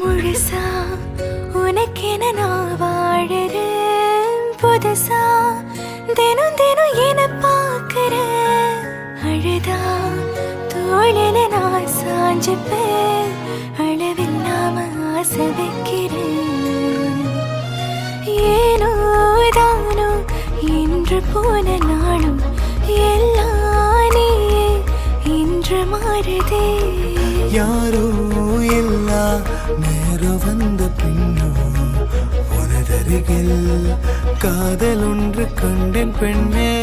முழுசா உனக்கென நான் வாழறேன், புதுசா தினம் தினம் என பார்க்கிறேன். அழுதா தோளில நான் சாஞ்சுப்பேன், அளவில்லாம ஆசை வைக்கிறேன். ஏனோ தானோ இன்று போன நாளும் எல்லாம் நீயே இன்று மாறுதே. யாரோ எல்லா நேரம் வந்த பின்னோ உனதருகில் காதல் ஒன்று கண்டேன் பெண்ணே.